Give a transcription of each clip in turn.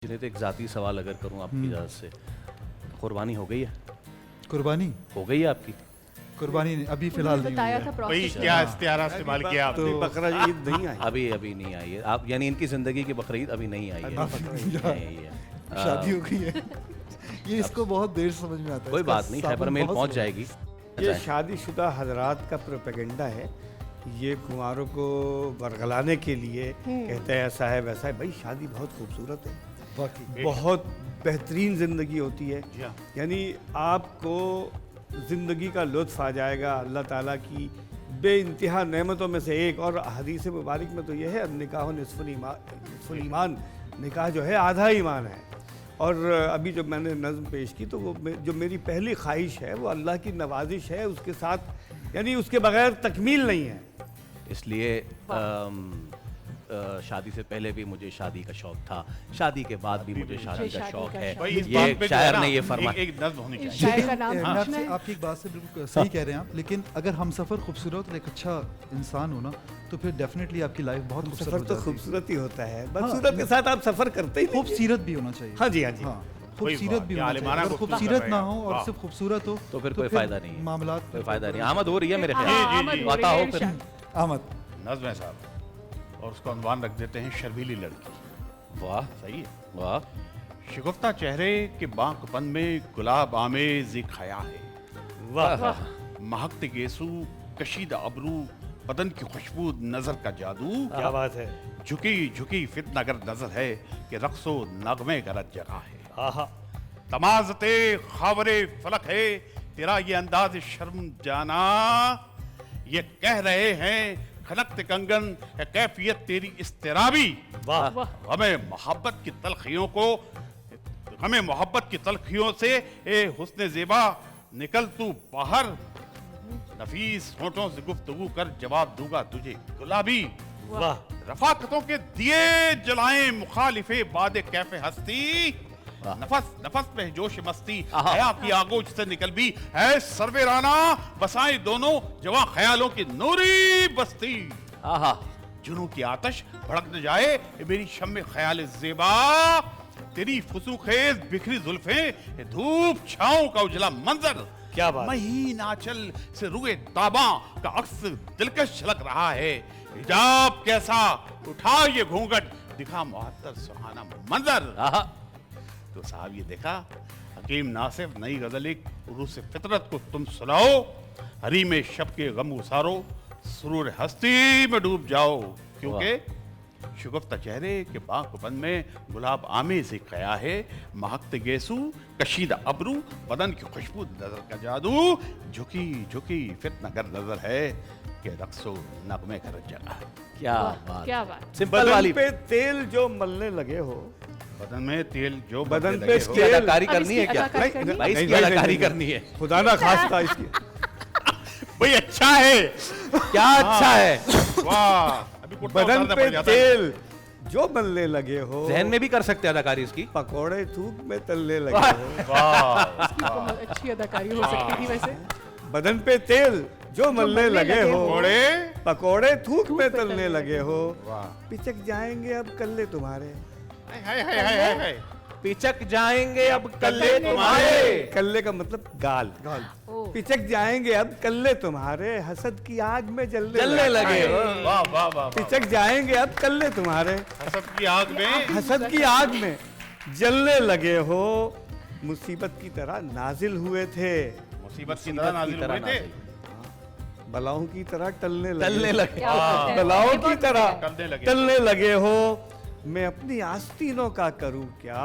जिन्हें तो एक ज़ाती सवाल अगर करूं आपकी इजाज़त से, कुर्बानी हो गई है? कुर्बानी हो गई है आपकी? कुर्बानी नहीं, अभी फिलहाल नहीं हुई है। भाई क्या इस्तियारा इस्तेमाल किया आपने? बकरा ईद नहीं आई। अभी नहीं आई है। आप यानी इनकी ज़िंदगी की बकरीद अभी नहीं आई है? नहीं आई है। शादी हो गई है। ये इसको बहुत देर समझ में आता है। कोई इसका बात नहीं, खैबर साबुन मेल बहुत पहुंच slow है। जाएगी। ये शादीशुदा हजरात का प्रोपेगेंडा है। ये कुंवारों को बरगलाने के लिए कहते हैं ऐसा है वैसा है। भाई शादी बहुत खूबसूरत है, वाकई बहुत बेहतरीन ज़िंदगी होती है। जी हाँ। यानी आपको ज़िंदगी का लुत्फ़ आ जाएगा अल्लाह ताला की बेइंतहा नेमतों में से एक। और हदीस मुबारक में तो यह है निकाह निस्फुल ईमान, निकाह जो है आधा ईमान है। और अभी जब मैंने नज़्म पेश की तो वो जो मेरी पहली ख्वाहिश है वो अल्लाह की नवाजिश है, उसके साथ यानी उसके बगैर तकमील नहीं है। इसलिए शादी से पहले भी मुझे शादी का शौक था, शादी के बाद भी मुझे शादी का शौक है। भाई इस ये बात एक पे जो शायर है ना, ने ये फरमाया। एक नज़्म होनी चाहिए। शायर का नाम मैं पूछना है। आपकी एक बात से बिल्कुल सही कह रहे हैं आप, लेकिन अगर हम सफ़र खूबसूरत और एक अच्छा इंसान हो ना तो फिर डेफिनेटली आपकी लाइफ बहुत खूबसूरत सफ़र हो तो जाती है। खूबसूरत ही होता है, बदसूरत के साथ आप सफ़र करते ही नहीं। खूबसूरत भी होना चाहिए। हाँ जी, हाँ जी। हाँ, खूबसूरत भी क्या होना चाहिए। आलिमाना अगर गुफ्तगू खूबसूरत कर ना रहे हो हैं। और वाह। सिर्फ खूबसूरत हो तो फिर कोई फ़ायदा नहीं है। मामलात कोई फ़ायदा नहीं। आमद हो रही है मेरे हाँ, ख्याल आमद से। हो रही बताओ है, फिर। आमद नज़्म है साहब, और उसका उन्वान रख देते हैं शर्मीली लड़की। वाह सही है। वाह। शिगुफ्ता चेहरे के बांकपन में गुलाब आमेज़ खया है। वाह। महकते गेसू कशीदा अबरू, बदन की खुशबू, नजर का जादू। क्या बात है। झुकी झुकी फितनागर नजर है कि रक्सो नगमे गरज जगह है। आहा, तमाज़ते खावरे फलक है तेरा ये अंदाज शर्म जाना। ये कह रहे हैं खनकते कंगन है कैफियत तेरी इस्तिराबी। वाह। हमें मोहब्बत की तलखियों को, हमें मोहब्बत की तलखियों से ए हुस्न ज़ेबा निकल तू बाहर। नफीस होठों से गुफ्तगू कर जवाब दूंगा तुझे गुलाबी। वाह। रफाकतों के दिए जलाएं मुखालिफे बादे कैफे हस्ती। नफस नफस पे है जोश मस्ती, आहा। हया की आगोश से निकल भी है सर्वे राना। बसाएं दोनों जवां ख्यालों की नूरी बस्ती। आहा। जुनू की आतश भड़क न जाए ये मेरी शम्मे ख्याल ज़ेबा। तेरी फुसूखेज बिखरी जुल्फें धूप छाओं का उजला मंजर। क्या बात। महीन आंचल से रुए ताबा का अक्स दिलकश झलक रहा है। हिजाब कैसा उठा ये घूंघट, दिखा मुअत्तर सुहाना मंजर। आहा। तो साहब ये देखा हकीम नासिफ नई गजल एक उरूस फितरत को तुम सुनाओ। हरी में शब के गम उसारो, सुरूर हस्ती में डूब जाओ। क्योंकि शुगफ्ता चेहरे के बांकपन में गुलाब आमेज़ खया है। महकते गेसू कशीदा अबरू, बदन की खुशबू, नजर का जादू। झुकी झुकी फितनागर नजर है कि रक्सो नगमे का जगह है। क्या वाह, बात। क्या बात। सिंपल बदन वाली। पे तेल जो मलने लगे हो, बदन में तेल जो बदन बदले पे लगे हो। इसकी अदाकारी अब करनी है इसकी क्या? अदाकारी करनी है? भाई इसकी नहीं, नहीं, अदाकारी नहीं, करनी है। खुदा ना खास्ता इसकी। भाई अच्छा है। क्या अच्छा है। वाह, अभी कुर्ता बदन उतारना पे पड़ जाता है। तेल जो मलने लगे हो, जहन में भी कर सकते हैं अदाकारी इसकी। पकोड़े थूक में तलने लगे हो। वाह, इसकी बहुत अच्छी अदाकारी हो सकती थी वैसे। बदन पे तेल जो मलने लगे हो, घोड़े पकोड़े थूक में तलने लगे हो। वाह, पिचक जाएंगे अब कल्ले तुम्हारे। हाय हाय हाय हाय हाय। पिचक जाएंगे अब कल्ले कल्ले तुम्हारे। कल्ले का मतलब गाल। ओ, पिचक जाएंगे अब कल्ले तुम्हारे, हसद की आग में जलने लगे। वाह वाह वाह। पिचक जाएंगे अब कल्ले तुम्हारे, हसद की आग में हसद की आग में जलने लगे हो। मुसीबत की तरह नाजिल हुए थे, मुसीबत की तरह नाजिल हुए थे। बलाओं की तरह टलने टलने लगे, लगे। क्या बात है। बलाओं ये की बहुत तरह बढ़िया है। टलने लगे। टलने लगे हो। मैं अपनी आस्तीनों का करूं क्या,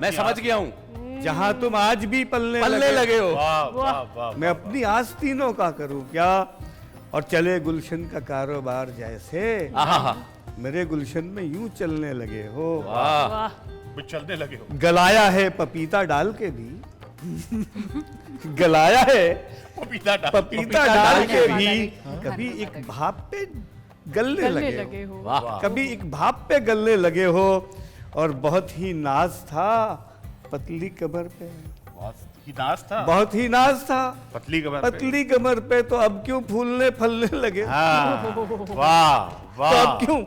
मैं समझ गया हूँ। जहां तुम आज भी पलने लगे हो। वाह वाह वाह। मैं अपनी आस्तीनों का करूं क्या। और चले गुलशन का कारोबार जैसे, आहा। मेरे गुलशन में यूं चलने लगे हो। वाह। वाह। भी चलने लगे हो। गलाया है पपीता डाल के भी, गलाया है पपीता डाल। पपीता डाल के डाल भी, के। कभी एक भाप पे गलने गलने लगे लगे हो, हो। वाह। कभी एक भाप पे गलने लगे हो। और बहुत ही नाज था पतली कमर पे, बहुत ही नाज था। बहुत ही नाज था पतली कमर पे। पतली कमर पे। तो अब क्यों फूलने फलने लगे, हाँ, वाह तो अब वाह। क्यों।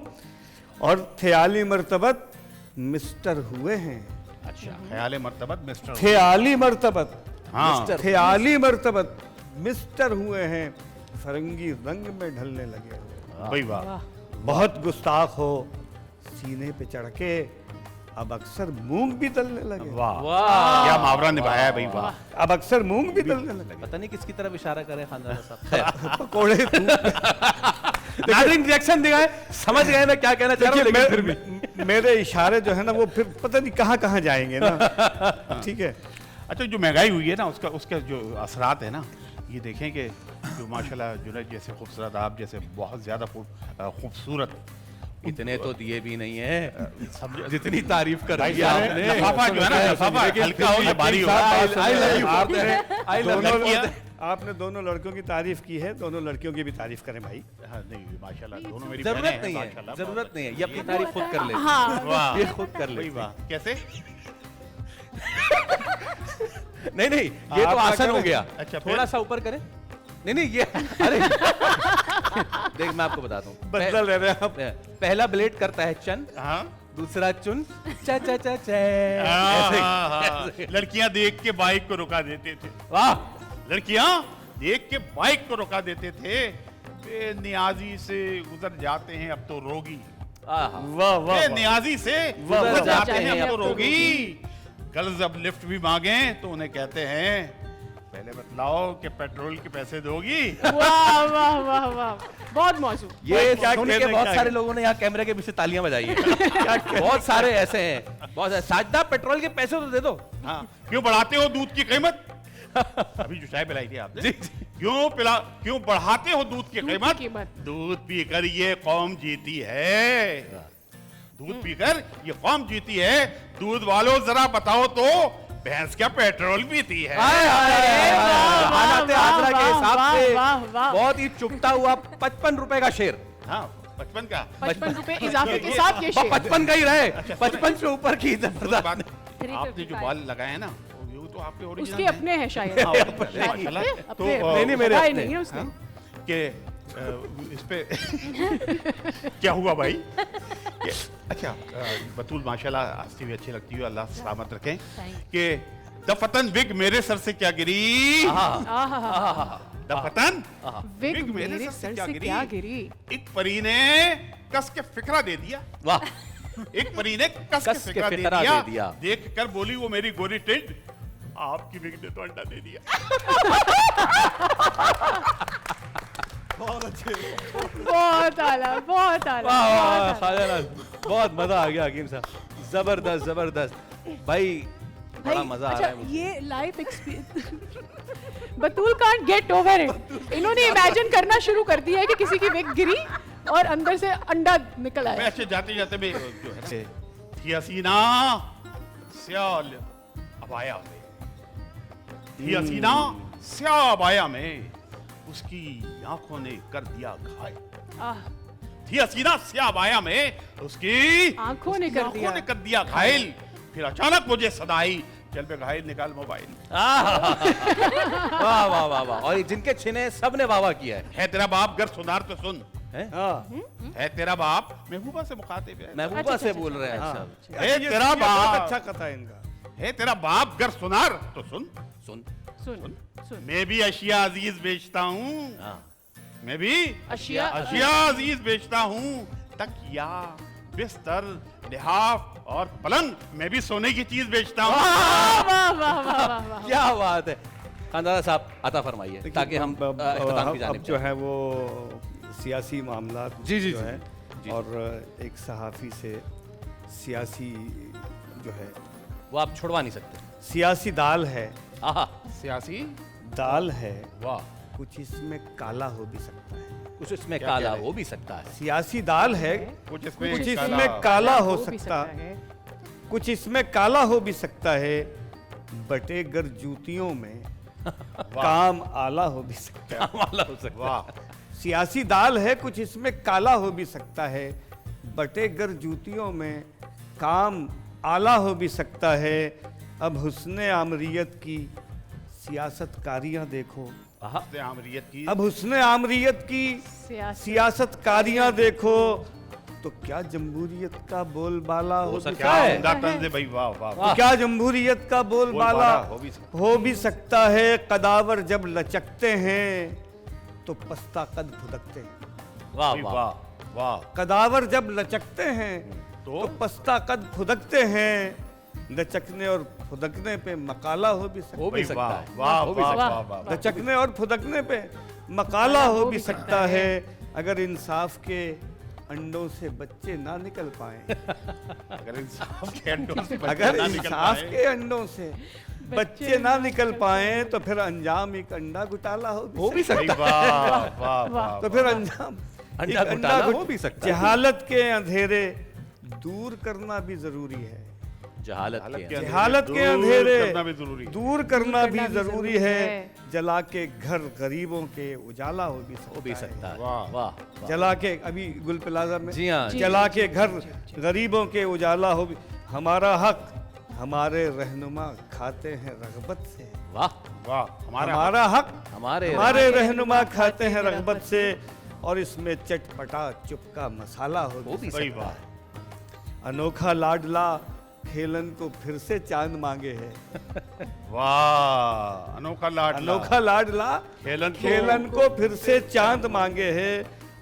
और थे आली मर्तबत मिस्टर हुए हैं, अच्छा, ख्याल मर्तबत मिस्टर थे आली मर्तबत, हाँ थे आली मर्तबत मिस्टर हुए हैं, फरंगी रंग में ढलने लगे हुए। भाई वाह, वाह बहुत गुस्ताख हो, सीने पे चढ़ के अब अक्सर मूंग भी तलने लगे। वाह वाह क्या मुहावरा निभाया है भाई, वाह। अब अक्सर मूंग भी तलने लगे। पता नहीं किसकी तरफ इशारा करे खानदान साहब। खैर, पकोड़े नाज़रीन रिएक्शन दिखाए, समझ गए मैं क्या कहना चाह रहा हूँ, लेकिन फिर भी मेरे इशारे जो है ना वो फिर पता नहीं कहाँ कहाँ जाएंगे ना। ठीक है। अच्छा, जो महंगाई हुई है ना उसका उसके जो असरात है ना, ये देखें कि जो माशाल्लाह जुनैद जैसे खूबसूरत, आप जैसे बहुत ज़्यादा खूबसूरत, इतने तो दिए भी नहीं है जितनी तारीफ कर भाई रही साहब, आपने। लफाफा जो है ना, लफाफा हल्का हो या भारी हो। आपने दोनों लड़कों की तारीफ की है, दोनों लड़कियों की भी तारीफ करें भाई। हाँ, नहीं माशाल्लाह दोनों मेरी जरूरत बहनें हैं, नहीं है, माशाल्लाह, जरूरत नहीं है, ये अपनी तारीफ खुद कर ले, हाँ वाह, ये खुद कर ले। भाई वाह, कैसे? नहीं नहीं, ये तो आप क्या आसान हो करें? गया। अच्छा, फिर? थोड़ा सा ऊपर करें। नहीं नहीं, ये अरे देख मैं आपको बताता हूँ। बदला ले रहे हैं आप। पहला ब्लेड करता है चन, हाँ दूसरा चुन, चा चा चा चा, हाँ, ऐसे। हाँ, लड़कियां देख के बाइक को रुका देते थे, वाह, लड़कियां देख के बाइक को रुका देते थे, बेनियाजी से गुजर जाते हैं अब तो रोगी, आहा, वाह वाह वाह। बेनियाजी से वाह, गुजर वाह, जाते वाह, हैं अब तो वाह, रोगी। गर्ल्स अब लिफ्ट भी मांगे तो उन्हें कहते हैं पहले बतलाओ कि पेट्रोल के पैसे दोगी। वाह वाह वाह वाह, बहुत मौजूद। ये क्या सुन कहने के बहुत क्या सारे लोगों ने यहाँ कैमरे के पीछे तालियां बजाई है। बहुत सारे ऐसे हैं, बहुत सारे। साजदा पेट्रोल के पैसे तो दे दो। हाँ, क्यों बढ़ाते हो दूध की कीमत? अभी जो चाय पिलाई थी आपने, जी, जी। क्यों बढ़ाते हो दूध की दूध की कीमत? कीमत। दूध पीकर ये कौम जीती है, दूध पीकर ये कौम जीती है। दूध वालों जरा बताओ तो भैंस क्या पेट्रोल पीती है? हाय, हाय, हाय, हाय। हालात आजरा के हिसाब वाह, से वाह, वाह। बहुत ही चुभता हुआ 55 रुपए का शेर। हाँ, 55 का 55 रुपए इजाफे के साथ ये शेर। 55 का ही रहे, 55 से ऊपर की जबरदस्त। बात, आपने जो बाल लगाए हैं ना, वो तो आपके ओरिजिनल उसके अपने हैं शायद। हाँ, माशाल्लाह। अपने- तो नहीं, नहीं, मेरे लगाए अपने। नहीं है उसने। कि इस पे क्या हुआ भाई? अच्छा, बतूल माशाल्लाह हंसती हुई अच्छी लगती है, अल्लाह सलामत रखें। कि दफतन विग मेरे सर से क्या गिरी, आहा, दफतन विग मेरे सर से क्या गिरी। एक परी ने कस के फिकरा दे दिया, वाह, एक परी ने कस के फिकरा दे दिया। देख कर बोली वो मेरी गोरी टिड, आपकी विग ने तो अंडा दे दिया। बहुत आला, बहुत आला, वाह, वाह, बहुत आला। खाजाना, बहुत मजा आ गया हकीम साहब, जबरदस्त जबरदस्त भाई, बड़ा भाई, मजा आ अच्छा, रहा है मुझे। ये life experience Batool can't get over it. इन्होंने इमेजिन करना शुरू कर दिया है कि किसी की विग गिरी और अंदर से अंडा निकल मैं आया। अच्छे जाते जाते में जो है थी हसीना स्याल अबाया में, थी हसीना स्याल अबाया में, उसकी आंखों ने कर दिया घायल। आह, थी हसीना स्याल अबाया में, उसकी आंखों ने कर दिया। आंखों ने कर दिया घायल। फिर अचानक मुझे सदाई, चल बे घायल निकाल मोबाइल। वाह वाह वाह वाह, और जिनके छिने सब ने वाह वाह किया है तेरा बाप गर सुनार तो सुन, है। है तेरा बाप महबूबा से मुखातिब है, महबूबा अच्छा, से अच्छा, बोल रहे हैं। हाँ। अच्छा, है तेरा बहुत बाप, अच्छा कथा है इनका। है तेरा बाप गर सुनार तो सुन, सुन, सुन सुन। मैं भी अशिया अजीज बेचता हूँ, हाँ, मैं भी अशिया अशिया अजीज बेचता हूँ। तकिया, बिस्तर, लिहाफ और पलंग, मैं भी सोने की चीज बेचता हूँ। वाह वाह वाह वाह वाह वाह। क्या बात है। खानदादा साहब अता फरमाइए ताकि हम इख्तिताम की अब जानिब जो है वो सियासी मामला जी, जी, जो जी, है जी। और एक सहाफ़ी से सियासी जो है वो आप छुड़वा नहीं सकते। सियासी दाल है, आहा, सियासी दाल है, वाह, कुछ इसमें काला हो भी सकता है। कुछ इसमें क्या काला कह रहे हो भी सकता है। सियासी दाल है, कुछ कुछ इसमें इसमें काला हो भी सकता है। कुछ इसमें काला हो भी सकता है, बटेगर जूतियों में काम आला हो भी सकता है। वाला हो सकता है। वाह, सियासी दाल है, कुछ इसमें काला हो भी सकता है, बटेगर जूतियों में काम आला हो भी सकता है। अब हुस्ने आमरियत की सियासतकारियां देखो, आहा, आमरियत की अब हुस्ने आमरियत की सियासी सियासतकारियां देखो, तो क्या जमहूरियत का बोलबाला हो हो सकता क्या है। उम्दा तंज़ है भाई, वाह वाह तो क्या जमहूरियत का बोलबाला बोलबाला हो भी सकता है। कदावर जब लचकते हैं तो पस्ता कद फुदकते हैं। वाह भाई, वाह वाह वाह। कदावर जब लचकते हैं तो? तो पस्ता कद फुदकते हैं। लचकने और फुदकने पे मकाला हो भी सकता हो भी भाई, सकता वाह है। वाह हो भी वाह सकता वाह है। वाह। लचकने और फुदकने पे मकाला हो भी सकता है। अगर इंसाफ के अंडों से बच्चे ना निकल पाए अगर इंसाफ के अंडों से बच्चे अगर ना निकल इंसाफ पाए, के अंडों से बच्चे ना निकल पाए तो फिर अंजाम एक अंडा घुटाला हो हो भी भी सकता सकता भाई, है। वाह वाह वाह। तो फिर अंजाम अंडा एक घुटाला घुट- हो भी सकता है। जहालत के अंधेरे दूर करना भी जरूरी है। जहालत जहालत के के अंदर। जहालत के दूर अंधेरे करना भी जरूरी है। दूर करना भी करना भी जरूरी जरूरी है। है। जला के घर गरीबों के उजाला हो भी हो भी सकता है। वाह। वाह वाह। जला के अभी गुल प्लाजा में जी हाँ, जी, जला के घर गरीबों के उजाला हो भी। हमारा हक हमारे रहनुमा खाते हैं रगबत से। वाह वाह हमारा हक हमारे हमारे रहनुमा खाते हैं रगबत से। और इसमें चटपटा चुपका मसाला हो हो भी भी भाई, सकता वाह। है। अनोखा लाडला खेलन को फिर से चांद मांगे है। वाह अनोखा लाडला। अनोखा लाडला खेलन को फिर से चांद मांगे है।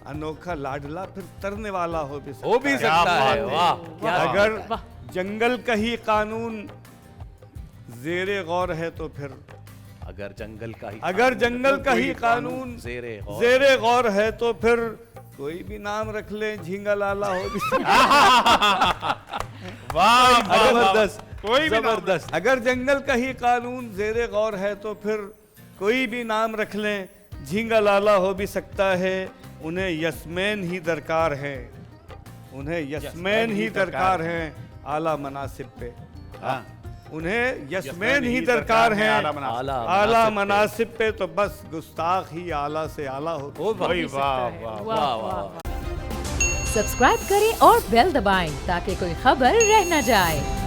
अनोखा लाडला फिर तरने वाला हो भी सकता हो भी है। सकता बात है। है। वाह क्या बात अगर है। वाह। जंगल का ही कानून जेरे गौर है तो फिर अगर जंगल का ही अगर जंगल का ही कोई कानून ज़ेरे गौर। जेरे गौर है तो फिर कोई भी नाम रख ले झींगा लाला हो भी सकता है। वाह वाह, जबरदस्त कोई भी नाम जबरदस्त। अगर जंगल का ही कानून जेरे गौर है तो फिर कोई भी नाम रख लें झींगा लाला हो भी सकता है। उन्हें यस्मैन ही दरकार है। उन्हें यस्मैन ही दरकार है आला मनासिब पे। हाँ। उन्हें यस्मैन ही दरकार है आला मनासिब। आला आला मनासिब पे। मनासिब पे। तो बस गुस्ताख ही आला से आला हो। हो भाई, भाई वाह सकता है। वाह वाह वाह, वाह वाह। वाह। सब्सक्राइब करें और बेल दबाएं ताकि कोई खबर रह न जाए।